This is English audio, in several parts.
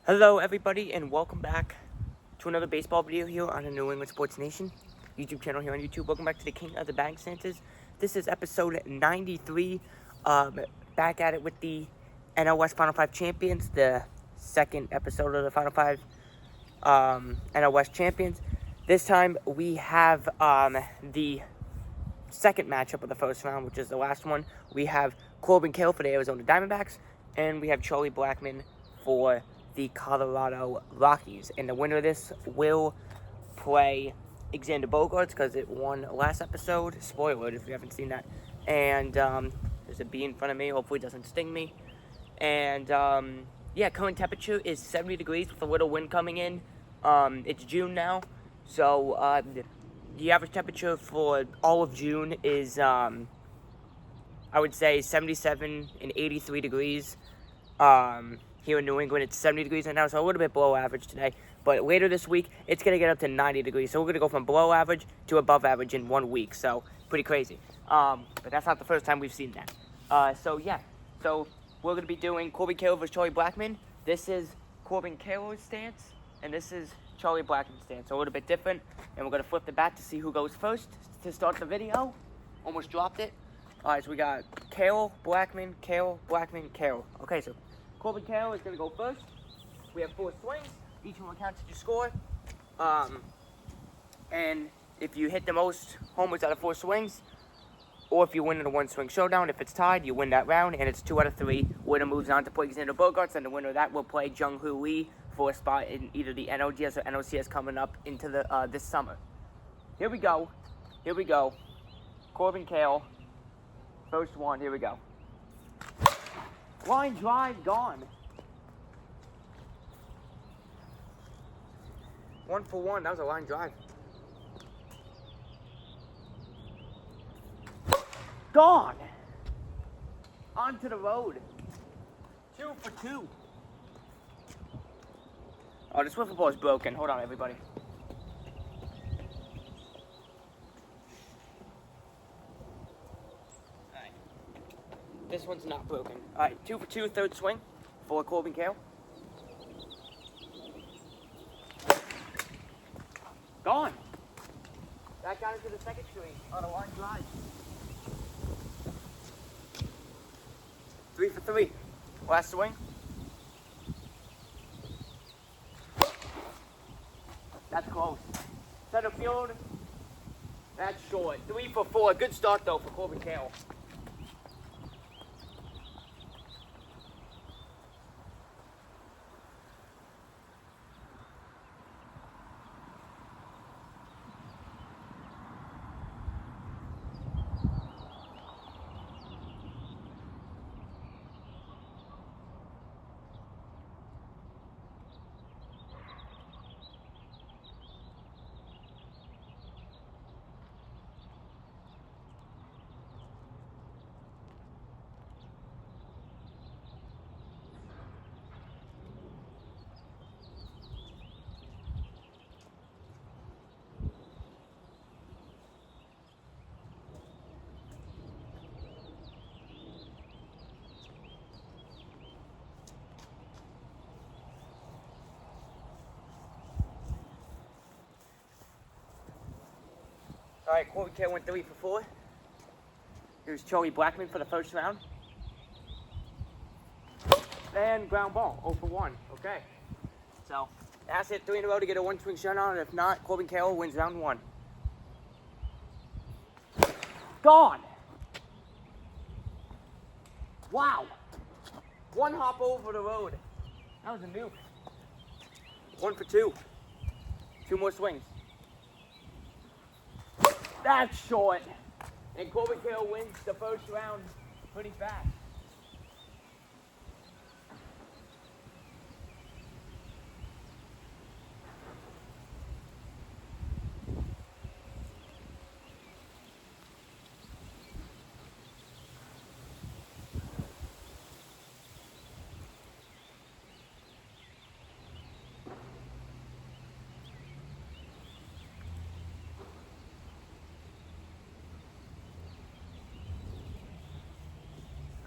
Hello everybody and welcome back to another baseball video here on the New England Sports Nation YouTube channel here on YouTube. Welcome back to the King of the Bag Santas. This is episode 93. Back at it with the NL West Final 5 champions, the second episode of the Final 5 NL West champions. This time we have the second matchup of the first round, which is the last one. We have Corbin, Carroll for the Arizona Diamondbacks, and we have Charlie Blackmon for the Colorado Rockies. And the winner of this will play Xander Bogaerts because it won last episode. Spoiler alert if you haven't seen that. And there's a bee in front of me. Hopefully it doesn't sting me. And yeah, current temperature is 70 degrees with a little wind coming in. It's June now, so the average temperature for all of June is I would say 77 and 83 degrees. Here in New England, it's 70 degrees right now, so a little bit below average today. But later this week, it's going to get up to 90 degrees. So we're going to go from below average to above average in 1 week. So pretty crazy. But that's not the first time we've seen that. So yeah. So we're going to be doing Corbin, Carroll versus Charlie Blackmon. This is Corbin, Carroll's stance, and this is Charlie Blackmon's stance. So a little bit different. And we're going to flip the bat to see who goes first to start the video. Almost dropped it. All right, so we got Carroll, Blackmon, Carroll, Blackmon, Carroll. Okay, so Corbin Carroll is going to go first. We have 4 swings. Each one counts as you score. And if you hit the most homers out of 4 swings, or if you win in a 1-swing showdown, if it's tied, you win that round, and it's 2 out of 3. Winner moves on to play Xander Bogaerts, and the winner of that will play Jung-Hoo Lee for a spot in either the NLDS or NLCS coming up into the this summer. Here we go. Here we go. Corbin Carroll. First one. Here we go. Line drive gone. 1 for 1. That was a line drive. Gone. Onto the road. 2 for 2. Oh, this wiffle ball is broken. Hold on, everybody. Alright. This one's not broken. Alright, 2 for 2, third swing for Corbin Carroll. Gone. Back down into the second string on a line drive. 3 for 3. Last swing. That's close. Center field. That's short. 3 for 4. Good start though for Corbin Carroll. All right, Corbin Carroll went 3 for 4. Here's Charlie Blackmon for the first round. And ground ball, 0 for 1. Okay. So, that's it. 3 in a row to get a 1-swing shutout. If not, Corbin Carroll wins round 1. Gone. Wow. 1 hop over the road. That was a nuke. 1 for 2. 2 more swings. That's short. And Corbin Carroll wins the first round pretty fast.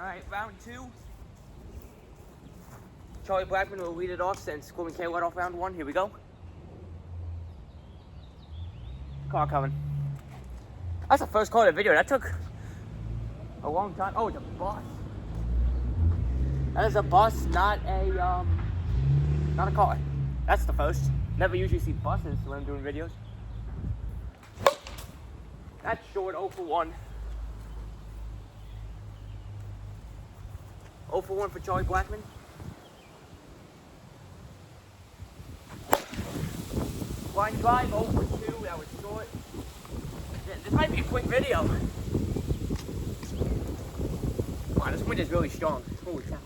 All right, round 2. Charlie Blackmon will lead it off since Corbin Carroll led off round one. Here we go. Car coming. That's the first car of the video. That took a long time. Oh, it's a bus. That is a bus, not a car. That's the first. Never usually see buses when I'm doing videos. That's short, 0 for 1. 0 for 1 for Charlie Blackmon. Line drive, 0 for 2. That was short. This might be a quick video. Wow, this wind is really strong. Holy cow.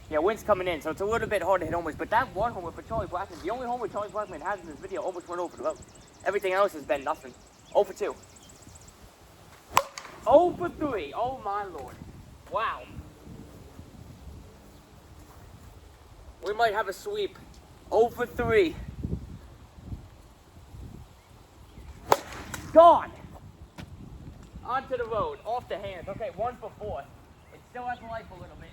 Yeah, wind's coming in, so it's a little bit hard to hit homers. But that one homer for Charlie Blackmon, the only homer Charlie Blackmon has in this video, almost went over the road. Everything else has been nothing. 0 for 2. 0 for 3. Oh my lord. Wow. We might have a sweep. 0 for 3. Gone. Onto the road, off the hands. Okay, 1 for 4. It still has life a little bit.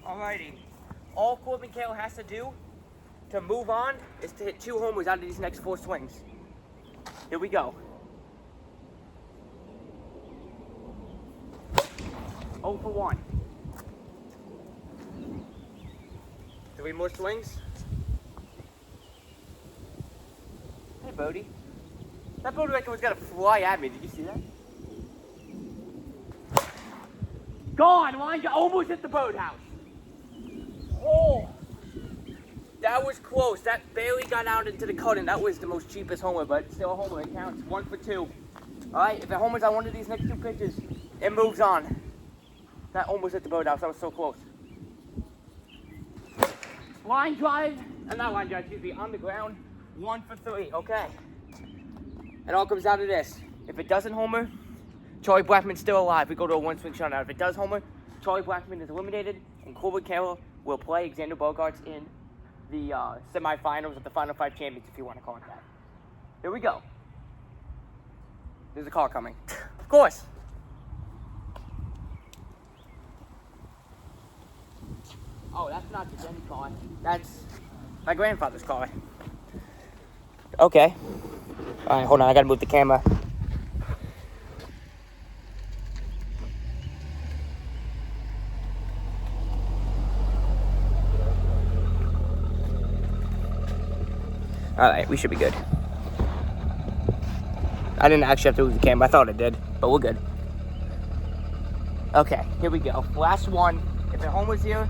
Alrighty. All Corbin Carroll has to do to move on is to hit 2 homers out of these next 4 swings. Here we go. 0 for 1. 3 more swings. Hey, Bodie. That Bodie record was gonna fly at me. Did you see that? Gone! Line, almost hit the boathouse. Oh, that was close. That barely got out into the cut, and that was the most cheapest homer, but still a homer. It counts. 1 for 2. All right, if it homers on one of these next 2 pitches, it moves on. That almost hit the boathouse. That was so close. Line drive, not line drive, excuse me, on the ground. 1 for 3. Okay. It all comes out of this. If it doesn't homer, Charlie Blackmon's still alive. We go to a 1-swing shutout. If it does homer, Charlie Blackmon is eliminated, and Corbin Carroll will play Xander Bogaerts in the semifinals of the Final 5 champions, if you want to call it that. Here we go. There's a car coming. Of course. Oh, that's not the Jenny car. That's my grandfather's car. Okay. All right, hold on. I got to move the camera. Alright, we should be good. I didn't actually have to move the camera. I thought I did, but we're good. Okay, here we go. Last one. If it homers here,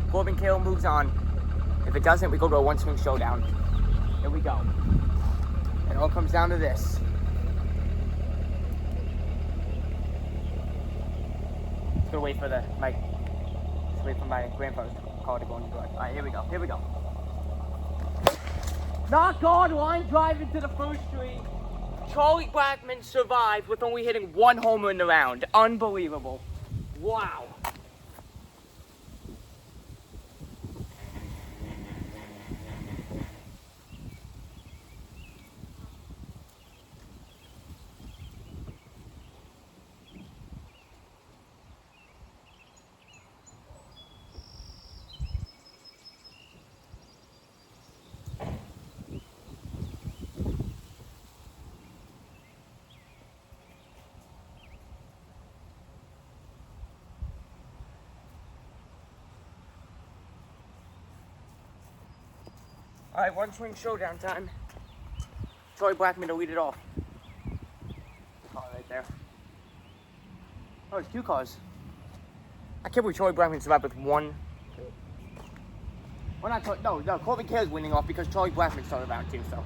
Corbin Carroll moves on. If it doesn't, we go to a 1-swing showdown. Here we go. It all comes down to this. Just gonna wait for my grandfather's car to go in the garage. Alright, here we go. Here we go. Not gone, line drive into the first tree. Charlie Blackmon survived with only hitting 1 homer in the round. Unbelievable. Wow. All right, one swing showdown time. Charlie Blackmon to lead it off. Car right there. Oh, it's 2 cars. I can't believe Charlie Blackmon survived with 1. Well, no, Corbin Carroll's winning off because Charlie Blackmon started round 2, so.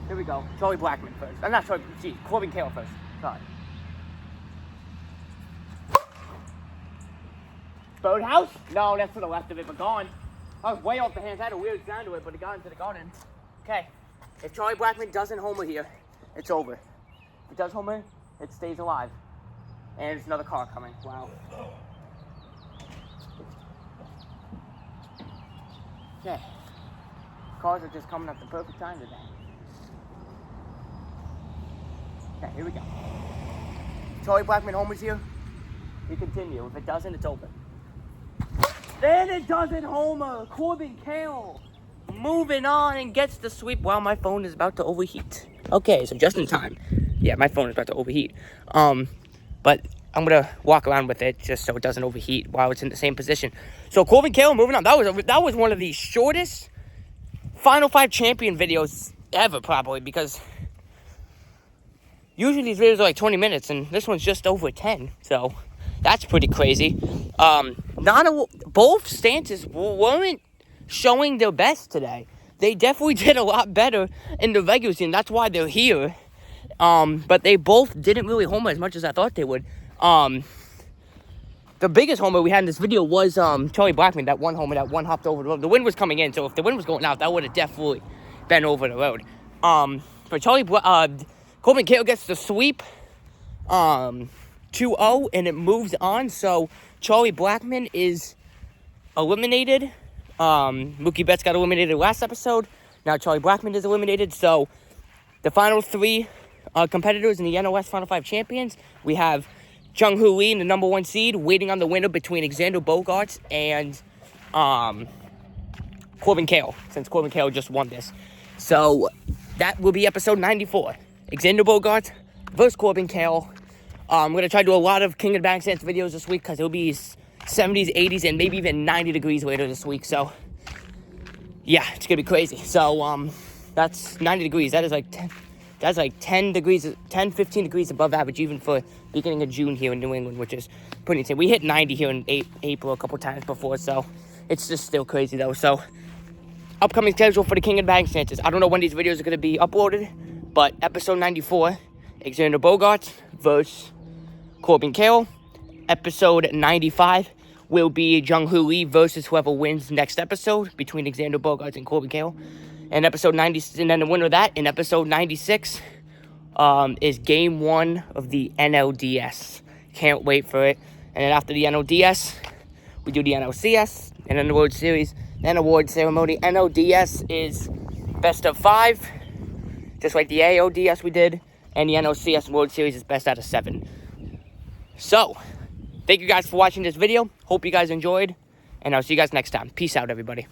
Here we go. Charlie Blackmon first. I'm not Charlie, Corbin Carroll first. Sorry. Birdhouse? No, that's to the left of it, but gone. I was way off the hands. I had a weird sound to it, but it got into the garden. Okay. If Charlie Blackmon doesn't homer here, it's over. If he does homer, it stays alive. And there's another car coming. Wow. Okay. Cars are just coming at the perfect time today. Okay, here we go. Charlie Blackmon homers here. We continue. If it doesn't, it's over. Then it doesn't homer. Corbin Carroll moving on and gets the sweep while my phone is about to overheat. Okay, so just in time. Yeah, my phone is about to overheat. But I'm going to walk around with it just so it doesn't overheat while it's in the same position. So Corbin Carroll moving on. That was one of the shortest Final 5 champion videos ever, probably, because usually these videos are like 20 minutes, and this one's just over 10, so that's pretty crazy. Both stances weren't showing their best today. They definitely did a lot better in the regular season. That's why they're here. But they both didn't really homer as much as I thought they would. The biggest homer we had in this video was Charlie Blackmon, that one homer, that one hopped over the road. The wind was coming in, so if the wind was going out, that would have definitely been over the road. But Corbin Carroll gets the sweep, 2-0, and it moves on. So Charlie Blackmon is eliminated. Mookie Betts got eliminated last episode. Now Charlie Blackmon is eliminated. So the final 3 competitors in the NOS Final 5 champions, we have Jung-Hoo Lee in the number 1 seed, waiting on the winner between Alexander Bogaerts and Corbin Carroll, since Corbin Carroll just won this. So that will be episode 94. Alexander Bogaerts versus Corbin Carroll. I'm going to try to do a lot of King of the Bag Stance videos this week because it'll be 70s, 80s, and maybe even 90 degrees later this week. So, yeah, it's going to be crazy. So, that's 90 degrees. That is like 10 degrees, 10, 15 degrees above average, even for beginning of June here in New England, which is pretty insane. We hit 90 here in April a couple times before, so it's just still crazy, though. So, upcoming schedule for the King of the Bag Stances. I don't know when these videos are going to be uploaded, but episode 94, Alexander Bogaerts versus Corbin Carroll. Episode 95 will be Jung-Hoo Lee versus whoever wins next episode between Alexander Bogaerts and Corbin Carroll. And episode 90, and then the winner of that in episode 96 is game 1 of the NLDS. Can't wait for it. And then after the NLDS, we do the NLCS, and then the World Series, then award ceremony. NLDS is best of 5, just like the AODS we did, and the NLCS World Series is best out of 7. So, thank you guys for watching this video. Hope you guys enjoyed, and I'll see you guys next time. Peace out, everybody.